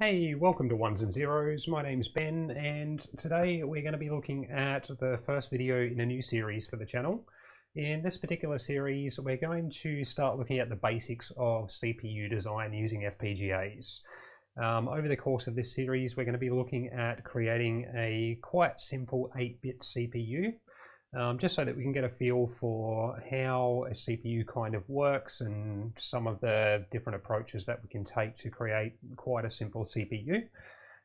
Hey, welcome to Ones and Zeros. My name's Ben, and today we're going to be looking at the first video in a new series for the channel. In this particular series, we're going to start looking at the basics of CPU design using FPGAs. Over the course of this series, we're going to be looking at creating a quite simple 8-bit CPU, just so that we can get a feel for how a CPU kind of works and some of the different approaches that we can take to create quite a simple CPU.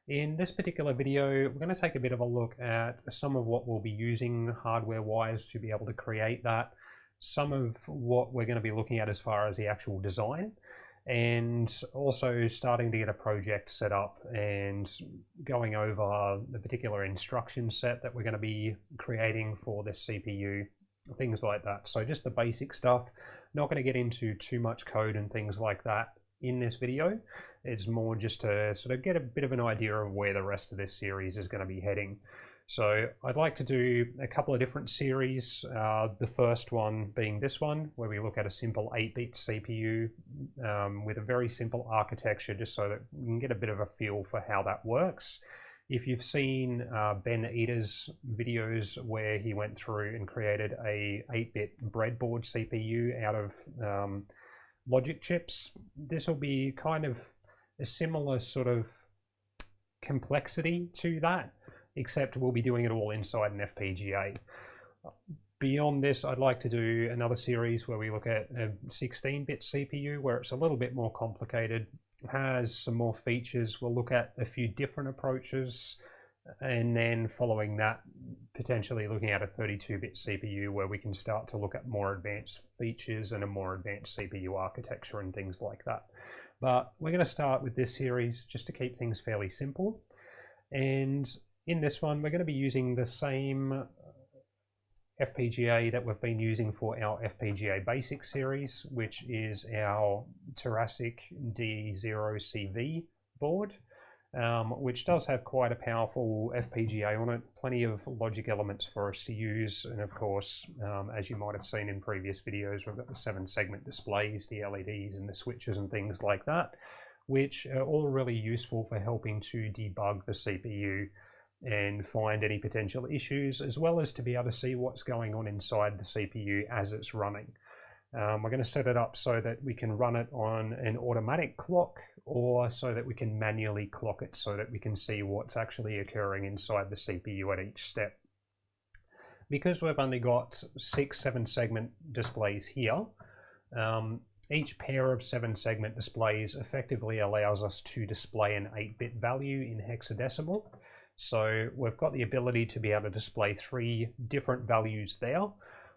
In this particular video, we're going to take a bit of a look at some of what we'll be using hardware-wise to be able to create that, some of what we're going to be looking at as far as the actual design, and also starting to get a project set up and going over the particular instruction set that we're going to be creating for this CPU, things like that. So just the basic stuff, not going to get into too much code and things like that in this video. It's more just to sort of get a bit of an idea of where the rest of this series is going to be heading. So I'd like to do a couple of different series. The first one being this one, where we look at a simple 8-bit CPU with a very simple architecture, just so that we can get a bit of a feel for how that works. If you've seen Ben Eater's videos where he went through and created a 8-bit breadboard CPU out of logic chips, this will be kind of a similar sort of complexity to that, except we'll be doing it all inside an FPGA. Beyond this, I'd like to do another series where we look at a 16-bit CPU, where it's a little bit more complicated, has some more features. We'll look at a few different approaches, and then following that, potentially looking at a 32-bit CPU, where we can start to look at more advanced features and a more advanced CPU architecture and things like that. But we're going to start with this series just to keep things fairly simple. And in this one, we're going to be using the same FPGA that we've been using for our FPGA Basic series, which is our Thoracic D0CV board, which does have quite a powerful FPGA on it, plenty of logic elements for us to use, and of course, as you might have seen in previous videos, we've got the 7-segment displays, the LEDs and the switches and things like that, which are all really useful for helping to debug the CPU and find any potential issues, as well as to be able to see what's going on inside the CPU as it's running. We're going to set it up so that we can run it on an automatic clock, or so that we can manually clock it so that we can see what's actually occurring inside the CPU at each step. Because we've only got 6 7-segment displays here, each pair of 7-segment displays effectively allows us to display an 8-bit value in hexadecimal. So we've got the ability to be able to display 3 different values there,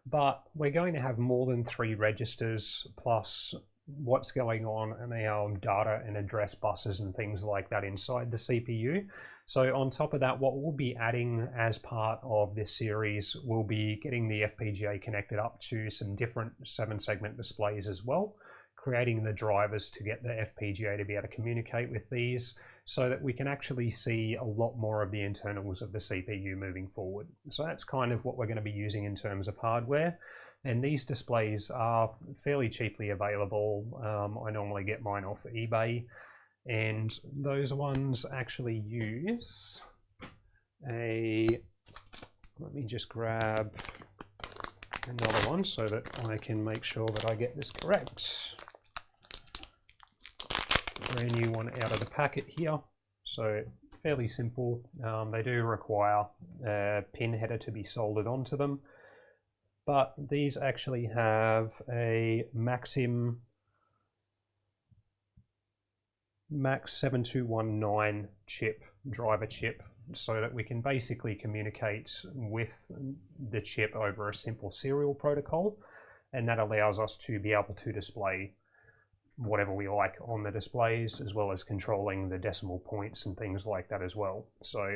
but we're going to have more than 3 registers plus what's going on in our data and address buses and things like that inside the CPU. So on top of that, what we'll be adding as part of this series will be getting the FPGA connected up to some different 7-segment displays as well, creating the drivers to get the FPGA to be able to communicate with these, so that we can actually see a lot more of the internals of the CPU moving forward. So that's kind of what we're going to be using in terms of hardware. And these displays are fairly cheaply available. I normally get mine off eBay, and those ones actually use a, let me just grab another one so that I can make sure that I get this correct. Brand new one out of the packet here, so fairly simple. They do require a pin header to be soldered onto them, but these actually have a Maxim Max 7219 chip, driver chip, so that we can basically communicate with the chip over a simple serial protocol, and that allows us to be able to display whatever we like on the displays, as well as controlling the decimal points and things like that as well. So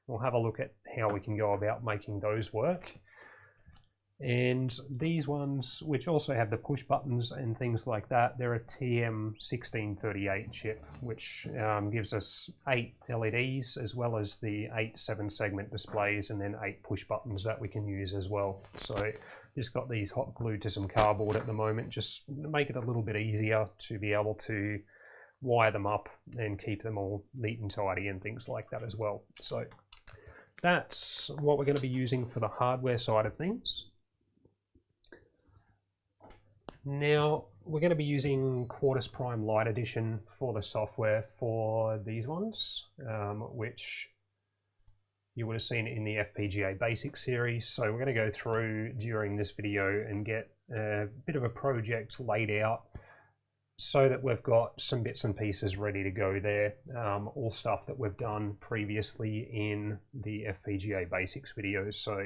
we'll have a look at how we can go about making those work. And these ones, which also have the push buttons and things like that, they're a TM1638 chip, which gives us 8 LEDs, as well as the 8 7-segment displays, and then 8 push buttons that we can use as well. So just got these hot glued to some cardboard at the moment, just to make it a little bit easier to be able to wire them up and keep them all neat and tidy and things like that as well. So that's what we're going to be using for the hardware side of things. Now we're going to be using Quartus Prime Lite Edition for the software for these ones, which you would have seen in the FPGA Basics series. So we're going to go through during this video and get a bit of a project laid out so that we've got some bits and pieces ready to go there, all stuff that we've done previously in the FPGA Basics videos. So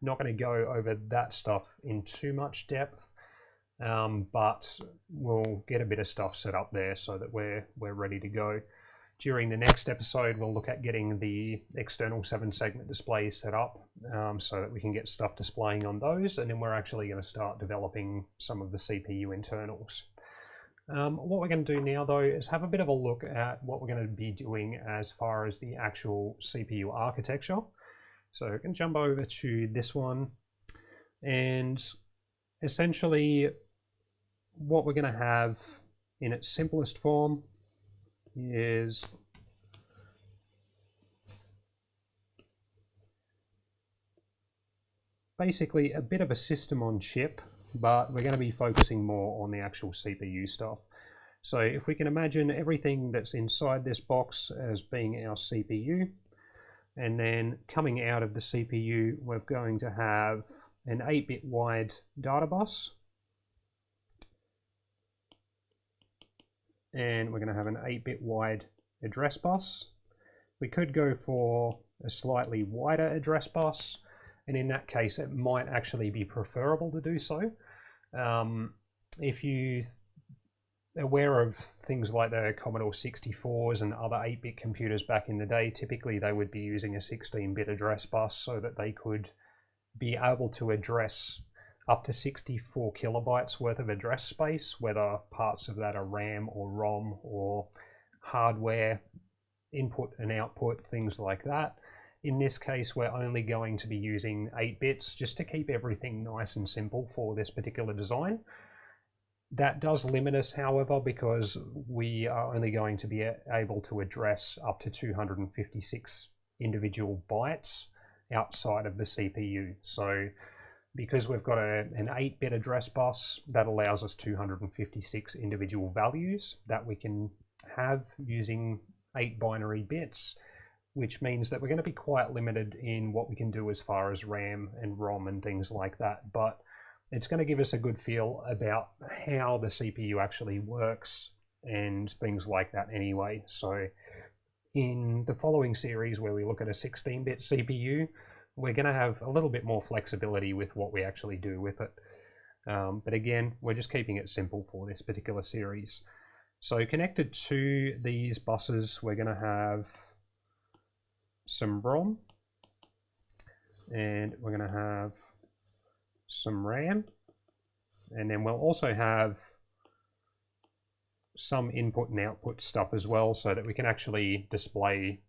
not going to go over that stuff in too much depth, but we'll get a bit of stuff set up there so that we're ready to go. During the next episode, we'll look at getting the external 7-segment displays set up so that we can get stuff displaying on those, and then we're actually going to start developing some of the CPU internals. What we're going to do now, though, is have a bit of a look at what we're going to be doing as far as the actual CPU architecture. So we can jump over to this one, and essentially what we're going to have in its simplest form is basically a bit of a system on chip, but we're going to be focusing more on the actual CPU stuff. So if we can imagine everything that's inside this box as being our CPU, and then coming out of the CPU, we're going to have an 8-bit wide data bus, and we're going to have an 8-bit wide address bus. We could go for a slightly wider address bus, and in that case it might actually be preferable to do so. If you are aware of things like the Commodore 64s and other 8-bit computers back in the day, typically they would be using a 16-bit address bus so that they could be able to address up to 64 kilobytes worth of address space, whether parts of that are RAM or ROM or hardware, input and output, things like that. In this case, we're only going to be using 8 bits just to keep everything nice and simple for this particular design. That does limit us, however, because we are only going to be able to address up to 256 individual bytes outside of the CPU. So because we've got an 8-bit address bus, that allows us 256 individual values that we can have using 8 binary bits, which means that we're going to be quite limited in what we can do as far as RAM and ROM and things like that. But it's going to give us a good feel about how the CPU actually works and things like that anyway. So in the following series where we look at a 16-bit CPU, we're going to have a little bit more flexibility with what we actually do with it. But again, we're just keeping it simple for this particular series. So connected to these buses, we're going to have some ROM, and we're going to have some RAM, and then we'll also have some input and output stuff as well, so that we can actually display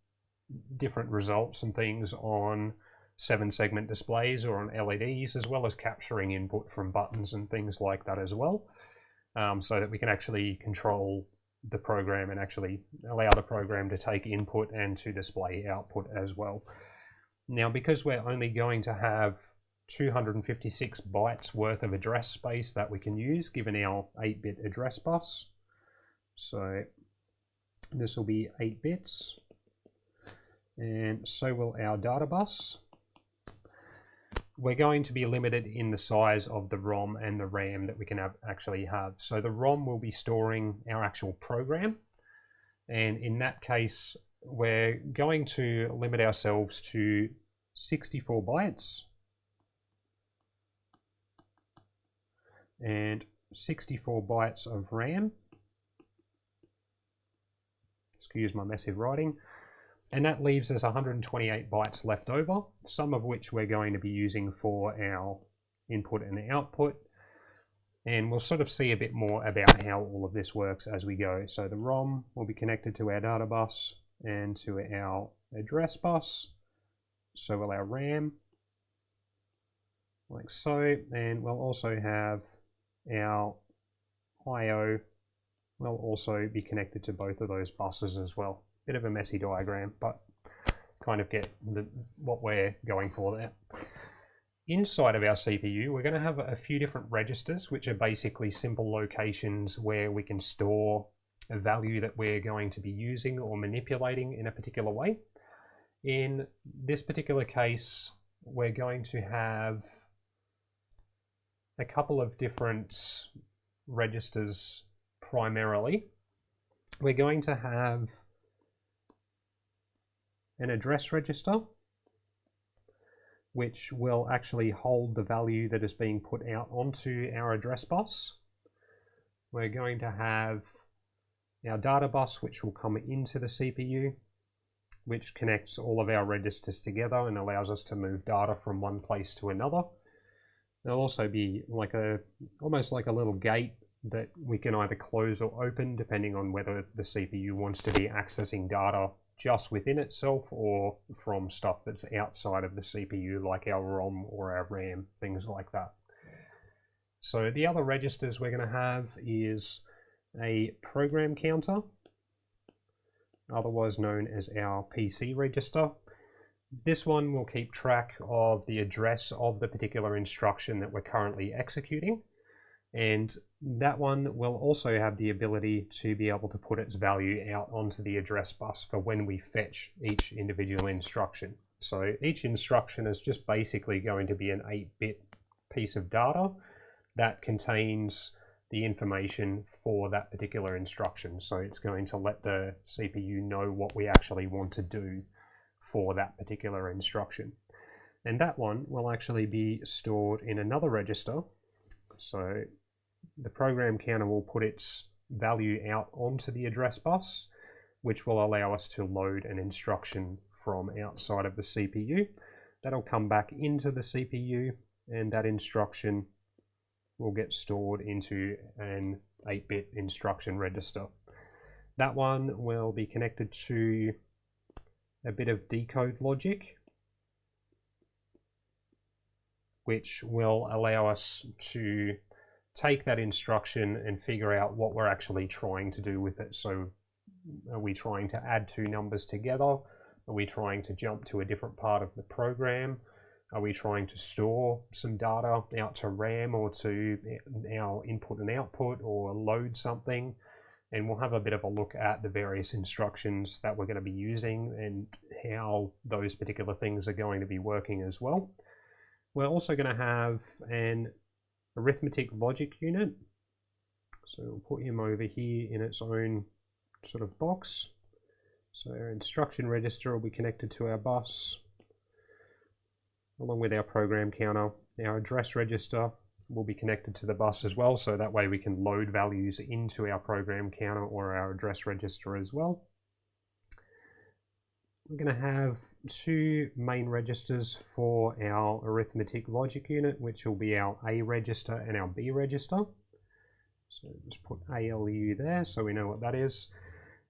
different results and things on 7-segment displays or on LEDs, as well as capturing input from buttons and things like that as well, so that we can actually control the program and actually allow the program to take input and to display output as well. Now, because we're only going to have 256 bytes worth of address space that we can use given our 8-bit address bus, so this will be 8 bits, and so will our data bus. We're going to be limited in the size of the ROM and the RAM that we can actually have. So the ROM will be storing our actual program, and in that case we're going to limit ourselves to 64 bytes and 64 bytes of RAM. Excuse my messy writing. And that leaves us 128 bytes left over, some of which we're going to be using for our input and output. And we'll sort of see a bit more about how all of this works as we go. So the ROM will be connected to our data bus and to our address bus. So will our RAM, like so. And we'll also have our I/O will also be connected to both of those buses as well. Bit of a messy diagram, but kind of get what we're going for there. Inside of our CPU, we're going to have a few different registers, which are basically simple locations where we can store a value that we're going to be using or manipulating in a particular way. In this particular case, we're going to have a couple of different registers primarily. We're going to have an address register, which will actually hold the value that is being put out onto our address bus. We're going to have our data bus, which will come into the CPU, which connects all of our registers together and allows us to move data from one place to another. There'll also be like almost like a little gate that we can either close or open depending on whether the CPU wants to be accessing data just within itself or from stuff that's outside of the CPU, like our ROM or our RAM, things like that. So the other registers we're going to have is a program counter, otherwise known as our PC register. This one will keep track of the address of the particular instruction that we're currently executing, and that one will also have the ability to be able to put its value out onto the address bus for when we fetch each individual instruction. So each instruction is just basically going to be an 8-bit piece of data that contains the information for that particular instruction. So it's going to let the CPU know what we actually want to do for that particular instruction. And that one will actually be stored in another register. So the program counter will put its value out onto the address bus, which will allow us to load an instruction from outside of the CPU. That'll come back into the CPU, and that instruction will get stored into an 8-bit instruction register. That one will be connected to a bit of decode logic, which will allow us to take that instruction and figure out what we're actually trying to do with it. So are we trying to add two numbers together? Are we trying to jump to a different part of the program? Are we trying to store some data out to RAM or to our input and output, or load something? And we'll have a bit of a look at the various instructions that we're going to be using and how those particular things are going to be working as well. We're also going to have an arithmetic logic unit. So we'll put him over here in its own sort of box. So our instruction register will be connected to our bus, along with our program counter. Our address register will be connected to the bus as well, so that way we can load values into our program counter or our address register as well. We're going to have two main registers for our arithmetic logic unit, which will be our A register and our B register. So just put ALU there so we know what that is.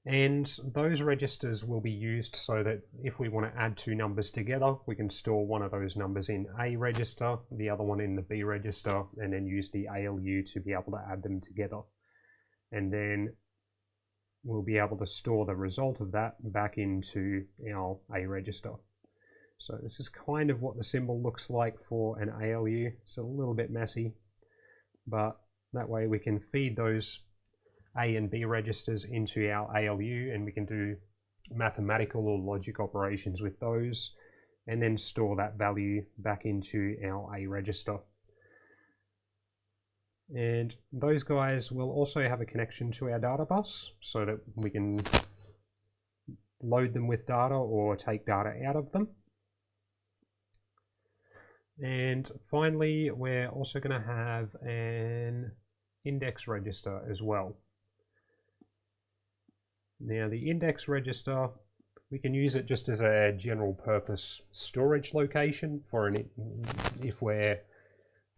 And those registers will be used so that if we want to add two numbers together, we can store one of those numbers in A register, the other one in the B register, and then use the ALU to be able to add them together. And then we'll be able to store the result of that back into our A register. So this is kind of what the symbol looks like for an ALU. It's a little bit messy, but that way we can feed those A and B registers into our ALU, and we can do mathematical or logic operations with those, and then store that value back into our A register. And those guys will also have a connection to our data bus so that we can load them with data or take data out of them. And finally, we're also going to have an index register as well. Now the index register, we can use it just as a general purpose storage location for if we're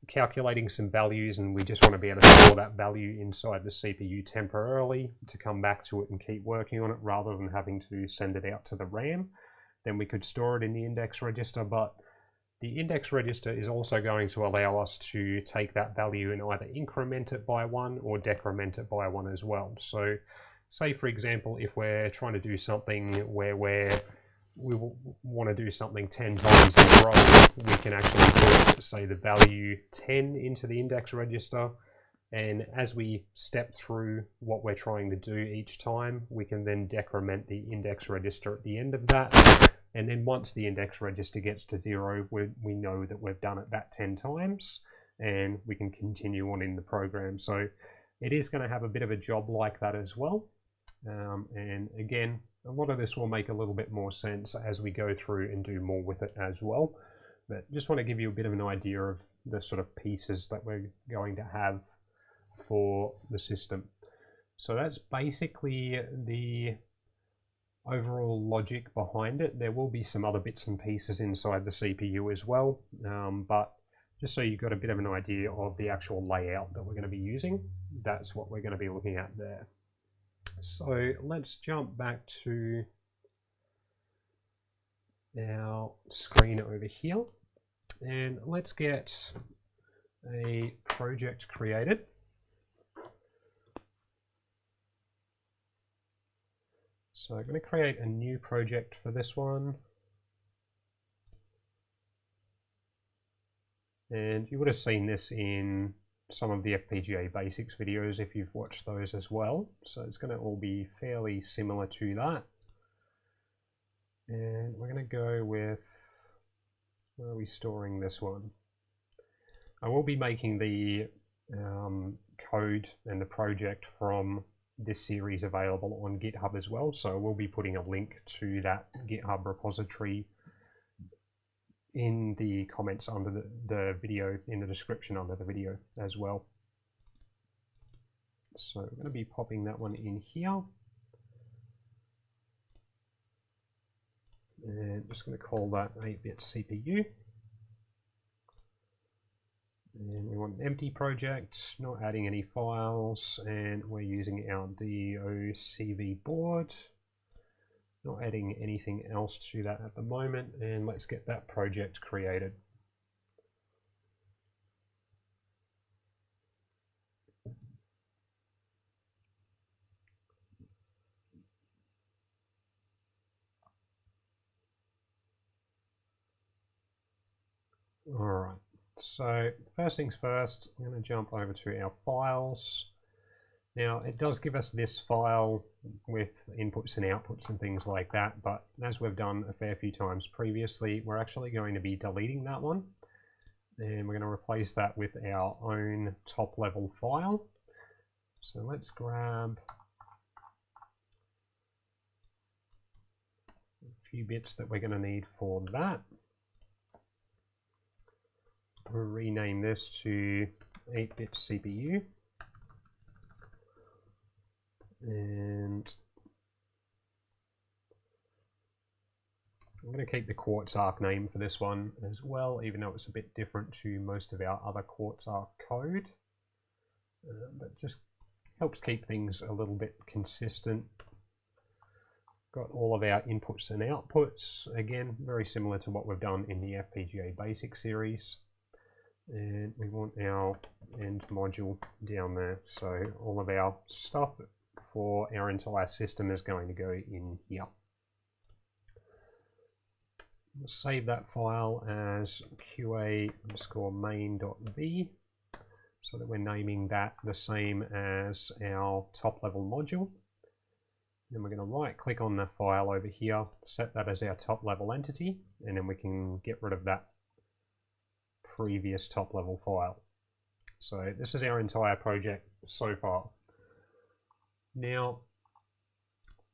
calculating some values and we just want to be able to store that value inside the CPU temporarily to come back to it and keep working on it rather than having to send it out to the RAM. Then we could store it in the index register, but the index register is also going to allow us to take that value and either increment it by 1 or decrement it by 1 as well. So say, for example, if we're trying to do something where we want to do something 10 times in a row, we can actually put, say, the value 10 into the index register, and as we step through what we're trying to do each time, we can then decrement the index register at the end of that. And then once the index register gets to 0, we know that we've done it that 10 times, and we can continue on in the program. So it is going to have a bit of a job like that as well. And again, a lot of this will make a little bit more sense as we go through and do more with it as well. But just want to give you a bit of an idea of the sort of pieces that we're going to have for the system. So that's basically the overall logic behind it. There will be some other bits and pieces inside the CPU as well, but just so you've got a bit of an idea of the actual layout that we're going to be using, that's what we're going to be looking at there. So let's jump back to our screen over here, and let's get a project created. So I'm going to create a new project for this one. And you would have seen this in some of the FPGA basics videos if you've watched those as well. So it's going to all be fairly similar to that. And we're going to go with, where are we storing this one? I will be making the code and the project from this series available on GitHub as well, so we'll be putting a link to that GitHub repository in the comments under the video, in the description under the video as well. So we're going to be popping that one in here, and just going to call that 8-bit CPU. And we want an empty project, not adding any files, and we're using our DOCV board, not adding anything else to that at the moment, and let's get that project created. All right. So first things first, I'm going to jump over to our files. Now it does give us this file with inputs and outputs and things like that, but as we've done a fair few times previously, we're actually going to be deleting that one, and we're going to replace that with our own top level file. So let's grab a few bits that we're going to need for that. We'll rename this to 8-bit CPU, and I'm going to keep the Quartz Arc name for this one as well, even though it's a bit different to most of our other Quartz Arc code, but just helps keep things a little bit consistent. Got all of our inputs and outputs, again very similar to what we've done in the FPGA Basic series. And we want our end module down there. So all of our stuff for our entire system is going to go in here. We'll save that file as qa_main.v so that we're naming that the same as our top level module. Then we're going to right click on the file over here, set that as our top level entity, and then we can get rid of that previous top level file. So this is our entire project so far. Now,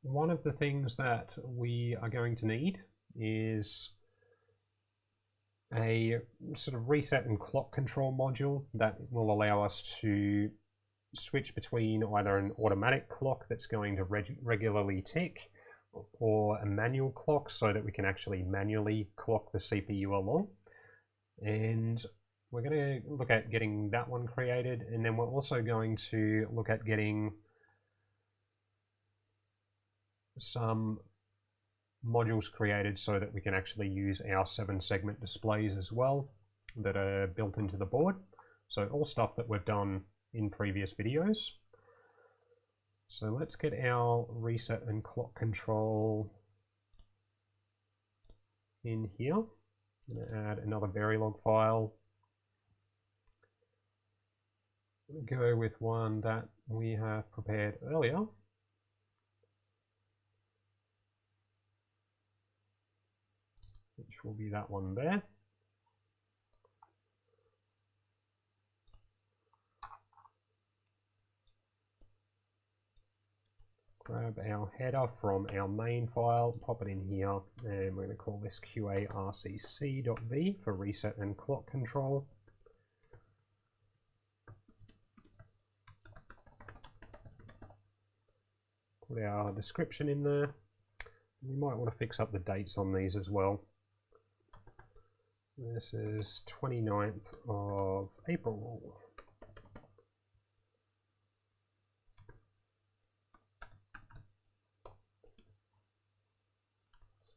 one of the things that we are going to need is a sort of reset and clock control module that will allow us to switch between either an automatic clock that's going to regularly tick or a manual clock so that we can actually manually clock the CPU along. And we're going to look at getting that one created, and then we're also going to look at getting some modules created so that we can actually use our 7-segment displays as well that are built into the board. So all stuff that we've done in previous videos. So let's get our reset and clock control in here. I'm going to add another Verilog file. We'll go with one that we have prepared earlier. Which will be that one there. Grab our header from our main file, pop it in here, and we're going to call this QA_RCC.v for reset and clock control. Put our description in there. We might want to fix up the dates on these as well. This is 29th of April.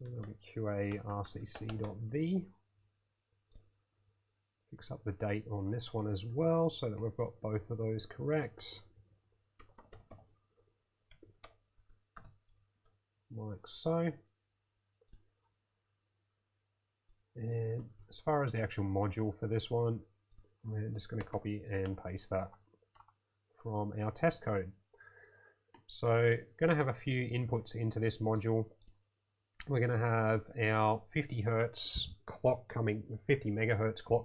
So that'll be QA_RCC.v. Fix up the date on this one as well so that we've got both of those correct. Like so. And as far as the actual module for this one, we're just going to copy and paste that from our test code. So going to have a few inputs into this module. We're going to have our 50 megahertz clock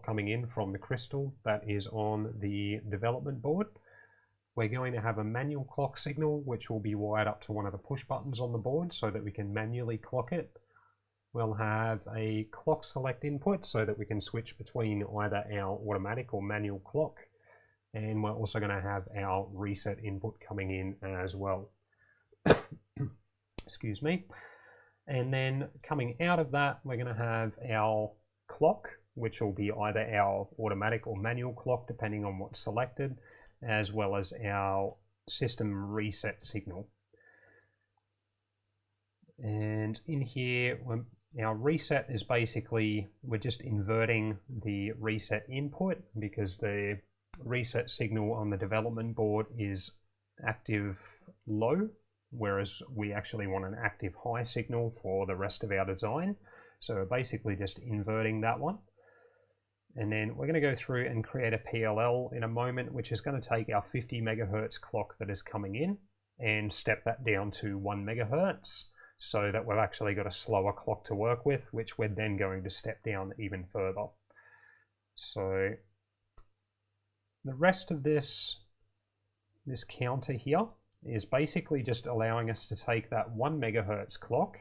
coming in from the crystal that is on the development board. We're going to have a manual clock signal which will be wired up to one of the push buttons on the board so that we can manually clock it. We'll have a clock select input so that we can switch between either our automatic or manual clock, and we're also going to have our reset input coming in as well. Excuse me. And then coming out of that, we're going to have our clock, which will be either our automatic or manual clock, depending on what's selected, as well as our system reset signal. And in here, our reset is basically, we're just inverting the reset input because the reset signal on the development board is active low, whereas we actually want an active high signal for the rest of our design. So we're basically just inverting that one. And then we're going to go through and create a PLL in a moment, which is going to take our 50 megahertz clock that is coming in and step that down to 1 megahertz so that we've actually got a slower clock to work with, which we're then going to step down even further. So the rest of this counter here is basically just allowing us to take that 1 megahertz clock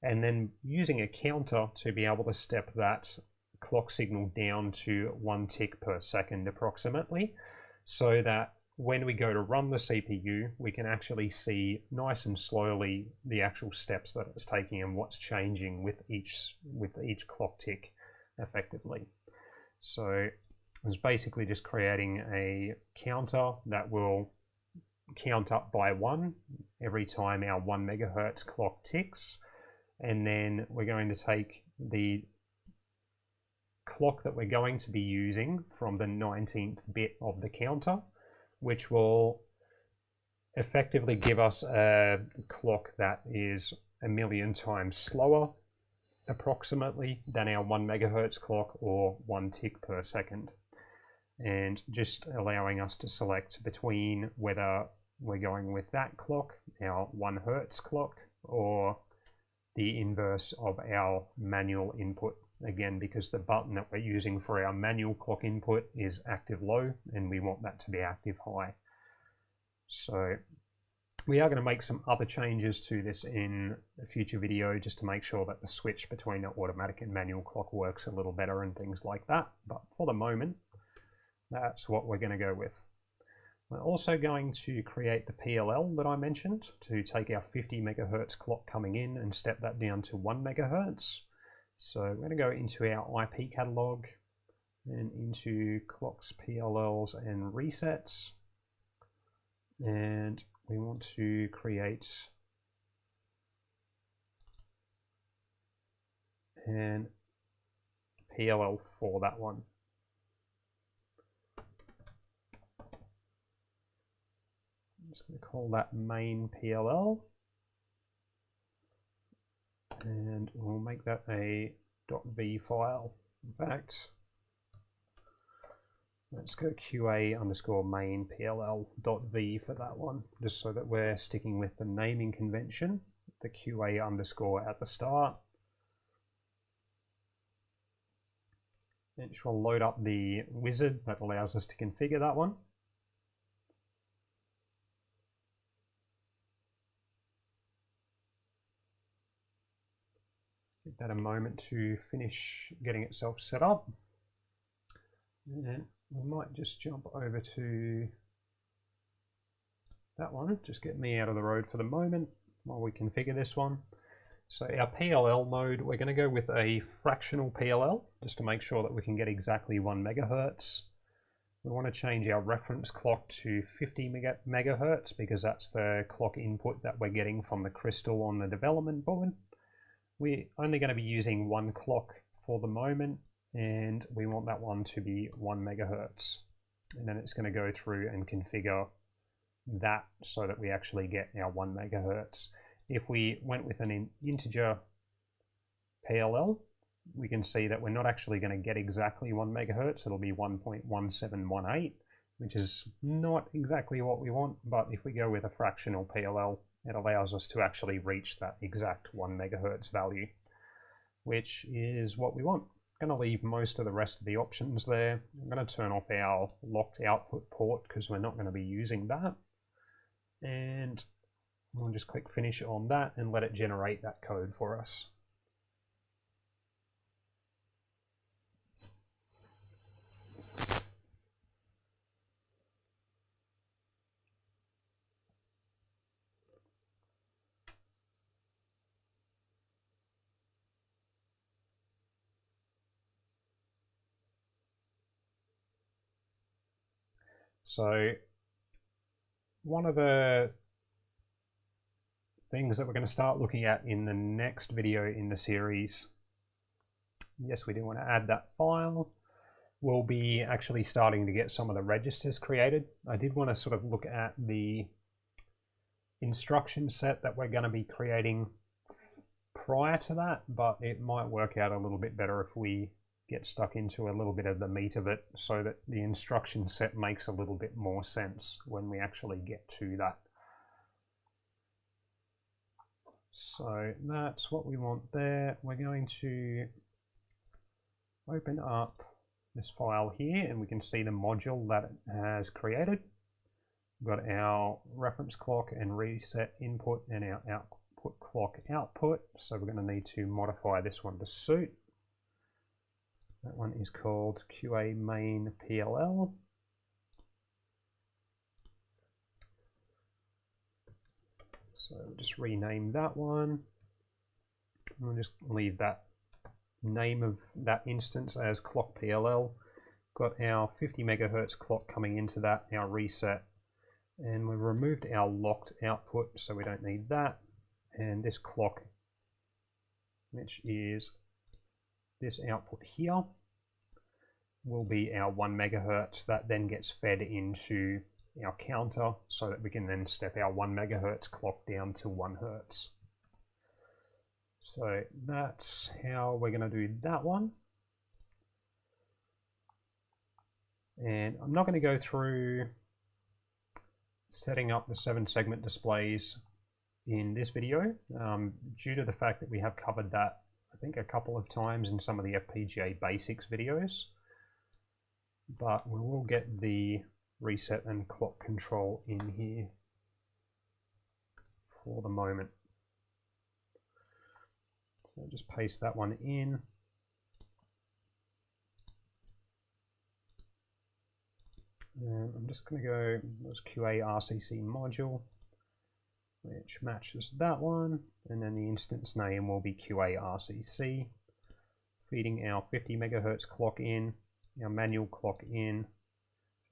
and then using a counter to be able to step that clock signal down to 1 tick per second approximately, so that when we go to run the CPU, we can actually see nice and slowly the actual steps that it's taking and what's changing with each clock tick effectively. So it's basically just creating a counter that will count up by 1 every time our 1 megahertz clock ticks, and then we're going to take the clock that we're going to be using from the 19th bit of the counter, which will effectively give us a clock that is 1,000,000 times slower approximately than our 1 megahertz clock, or 1 tick per second, and just allowing us to select between whether we're going with that clock, our 1 hertz clock, or the inverse of our manual input. Again, because the button that we're using for our manual clock input is active low and we want that to be active high. So we are going to make some other changes to this in a future video just to make sure that the switch between the automatic and manual clock works a little better and things like that. But for the moment, that's what we're going to go with. We're also going to create the PLL that I mentioned to take our 50 megahertz clock coming in and step that down to 1 megahertz. So we're going to go into our IP catalog and into clocks, PLLs, and resets. And we want to create and PLL for that one. I'm just going to call that main PLL, and we'll make that a .v file. In fact, let's go QA underscore main PLL.v for that one, just so that we're sticking with the naming convention, the QA underscore at the start. Which will load up the wizard that allows us to configure that one. Give that a moment to finish getting itself set up. And we might just jump over to that one, just get me out of the road for the moment while we configure this one. So our PLL mode, we're going to go with a fractional PLL, just to make sure that we can get exactly 1 megahertz. We want to change our reference clock to 50 megahertz because that's the clock input that we're getting from the crystal on the development board. We're only going to be using 1 clock for the moment, and we want that one to be 1 megahertz. And then it's going to go through and configure that so that we actually get our 1 megahertz. If we went with an integer PLL, we can see that we're not actually going to get exactly 1 megahertz. It'll be 1.1718, which is not exactly what we want. But if we go with a fractional PLL, it allows us to actually reach that exact 1 megahertz value, which is what we want. I'm going to leave most of the rest of the options there. I'm going to turn off our locked output port because we're not going to be using that. And we'll just click finish on that and let it generate that code for us. So one of the things that we're going to start looking at in the next video in the series, yes, we do want to add that file, we'll be actually starting to get some of the registers created. I did want to sort of look at the instruction set that we're going to be creating prior to that, but it might work out a little bit better if we get stuck into a little bit of the meat of it so that the instruction set makes a little bit more sense when we actually get to that. So that's what we want there. We're going to open up this file here and we can see the module that it has created. We've got our reference clock and reset input and our output clock output. So we're going to need to modify this one to suit. That one is called QA main PLL. So we'll just rename that one. We'll just leave that name of that instance as clock PLL. Got our 50 megahertz clock coming into that, our reset. And we've removed our locked output, so we don't need that. And this clock, which is this output here, will be our 1 megahertz that then gets fed into our counter so that we can then step our 1 megahertz clock down to 1 hertz. So that's how we're going to do that one. And I'm not going to go through setting up the 7-segment displays in this video due to the fact that we have covered that, I think, a couple of times in some of the FPGA basics videos. But we will get the reset and clock control in here for the moment. So just paste that one in. And I'm just going to go this QA RCC module, which matches that one, and then the instance name will be QA RCC, feeding our 50 megahertz clock in, our manual clock in.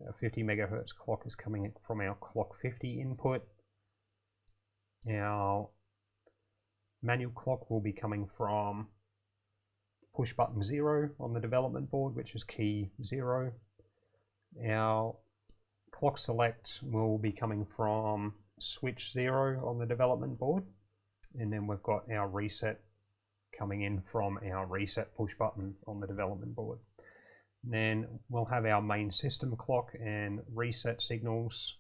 Our 50 megahertz clock is coming from our clock 50 input. Our manual clock will be coming from push button 0 on the development board, which is key 0. Our clock select will be coming from switch 0 on the development board, and then we've got our reset coming in from our reset push button on the development board. And then we'll have our main system clock and reset signals,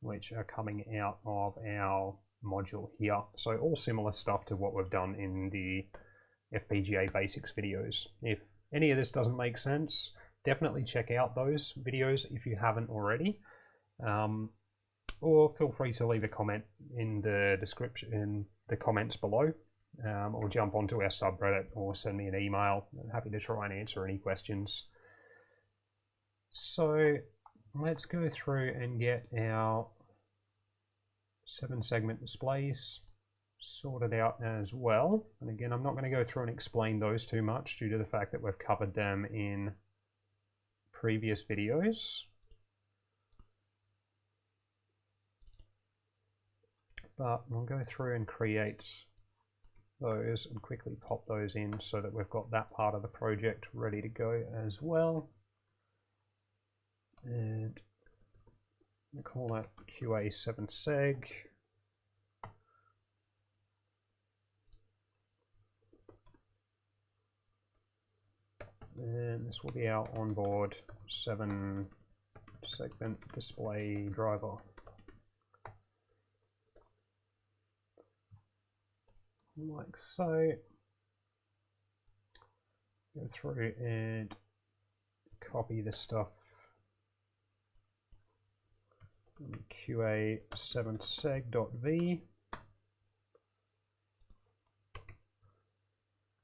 which are coming out of our module here. So all similar stuff to what we've done in the FPGA basics videos. If any of this doesn't make sense, definitely check out those videos if you haven't already. Or feel free to leave a comment in the description, in the comments below, or jump onto our subreddit or send me an email. I'm happy to try and answer any questions. So let's go through and get our 7-segment displays sorted out as well. And again, I'm not going to go through and explain those too much due to the fact that we've covered them in previous videos. But we'll go through and create those and quickly pop those in so that we've got that part of the project ready to go as well. And we'll call that QA7seg. And this will be our onboard 7-segment display driver. Like so. Go through and copy the stuff. QA7seg.v.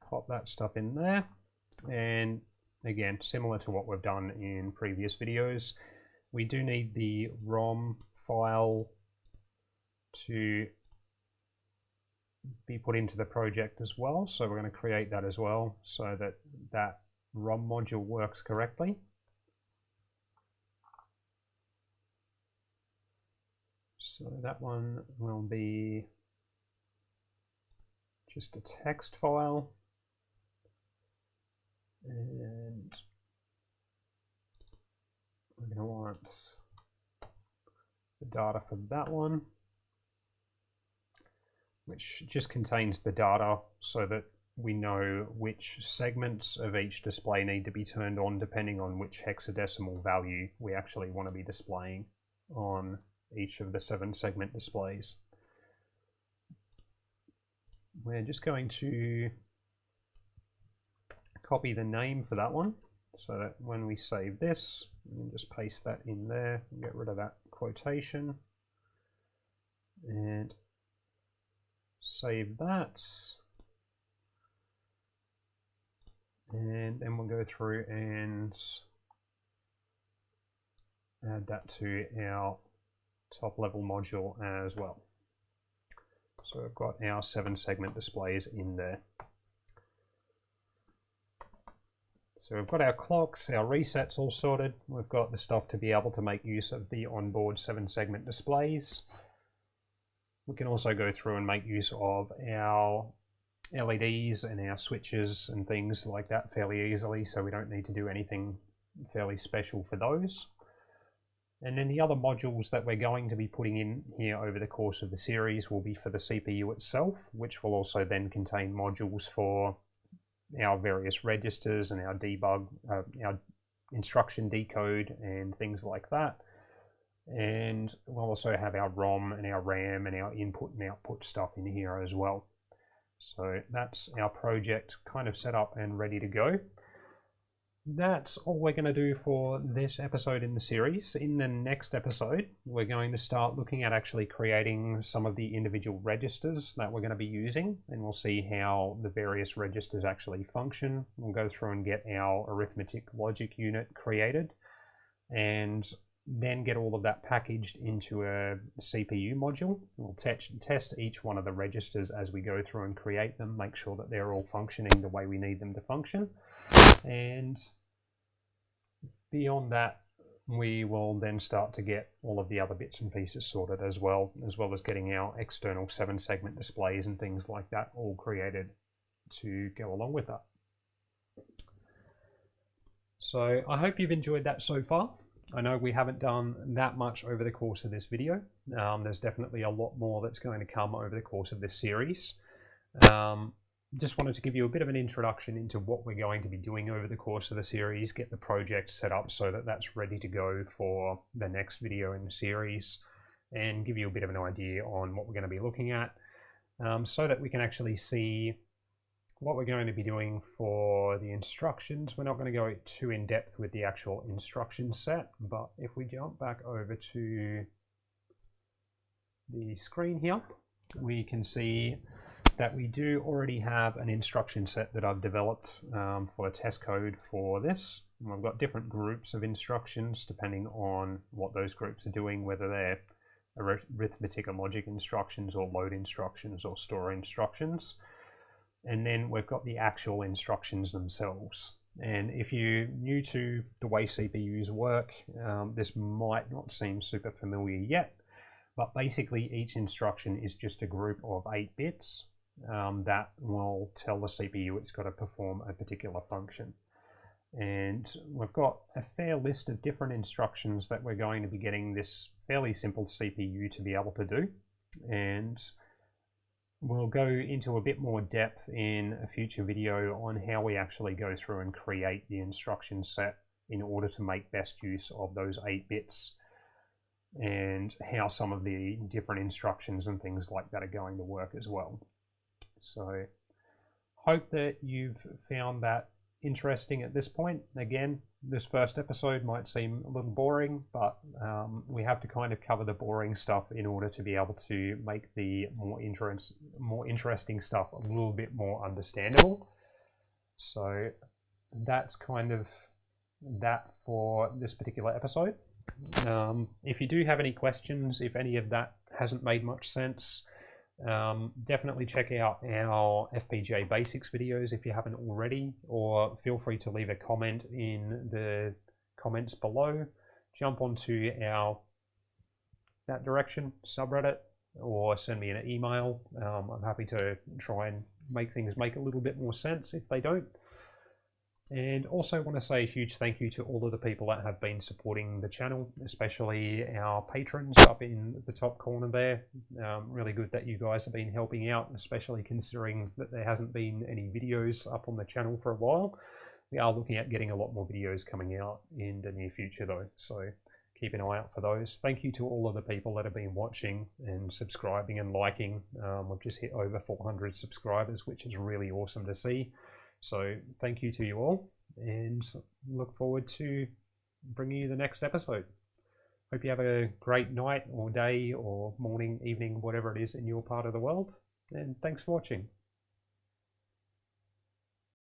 Pop that stuff in there. And again, similar to what we've done in previous videos, we do need the Rom file to be put into the project as well. So we're going to create that as well so that that Rom module works correctly. So that one will be just a text file. And we're going to want the data for that one, which just contains the data so that we know which segments of each display need to be turned on depending on which hexadecimal value we actually want to be displaying on each of the 7-segment displays. We're just going to copy the name for that one so that when we save this, we can just paste that in there and get rid of that quotation and save that. And then we'll go through and add that to our top level module as well. So we've got our 7-segment displays in there. So we've got our clocks, our resets all sorted. We've got the stuff to be able to make use of the onboard 7-segment displays. We can also go through and make use of our LEDs and our switches and things like that fairly easily, so we don't need to do anything fairly special for those. And then the other modules that we're going to be putting in here over the course of the series will be for the CPU itself, which will also then contain modules for our various registers and our debug, our instruction decode and things like that. And we'll also have our ROM and our RAM and our input and output stuff in here as well. So that's our project kind of set up and ready to go. That's all we're going to do for this episode in the series. In the next episode, we're going to start looking at actually creating some of the individual registers that we're going to be using, and we'll see how the various registers actually function. We'll go through and get our arithmetic logic unit created, and then get all of that packaged into a CPU module. We'll test each one of the registers as we go through and create them, make sure that they're all functioning the way we need them to function. And beyond that, we will then start to get all of the other bits and pieces sorted as well as getting our external 7-segment displays and things like that all created to go along with that. So I hope you've enjoyed that so far. I know we haven't done that much over the course of this video. There's definitely a lot more that's going to come over the course of this series. Just wanted to give you a bit of an introduction into what we're going to be doing over the course of the series, get the project set up so that that's ready to go for the next video in the series, and give you a bit of an idea on what we're going to be looking at, so that we can actually see what we're going to be doing for the instructions. We're not going to go too in depth with the actual instruction set, but if we jump back over to the screen here, we can see that we do already have an instruction set that I've developed for a test code for this. And I've got different groups of instructions depending on what those groups are doing, whether they're arithmetic and logic instructions or load instructions or store instructions. And then we've got the actual instructions themselves. And if you're new to the way CPUs work, this might not seem super familiar yet, but basically each instruction is just a group of 8 bits that will tell the CPU it's got to perform a particular function. And we've got a fair list of different instructions that we're going to be getting this fairly simple CPU to be able to do. And we'll go into a bit more depth in a future video on how we actually go through and create the instruction set in order to make best use of those 8 bits, and how some of the different instructions and things like that are going to work as well. So hope that you've found that interesting at this point. Again, this first episode might seem a little boring, but we have to kind of cover the boring stuff in order to be able to make the more interesting stuff a little bit more understandable. So that's kind of that for this particular episode. If you do have any questions, if any of that hasn't made much sense, definitely check out our FPGA basics videos if you haven't already, or feel free to leave a comment in the comments below. Jump onto that direction subreddit, or send me an email. I'm happy to try and make things make a little bit more sense if they don't. And also want to say a huge thank you to all of the people that have been supporting the channel, especially our patrons up in the top corner there. Really good that you guys have been helping out, especially considering that there hasn't been any videos up on the channel for a while. We are looking at getting a lot more videos coming out in the near future though, so keep an eye out for those. Thank you to all of the people that have been watching and subscribing and liking. We've just hit over 400 subscribers, which is really awesome to see. So thank you to you all, and look forward to bringing you the next episode. Hope you have a great night or day or morning, evening, whatever it is in your part of the world, and thanks for watching.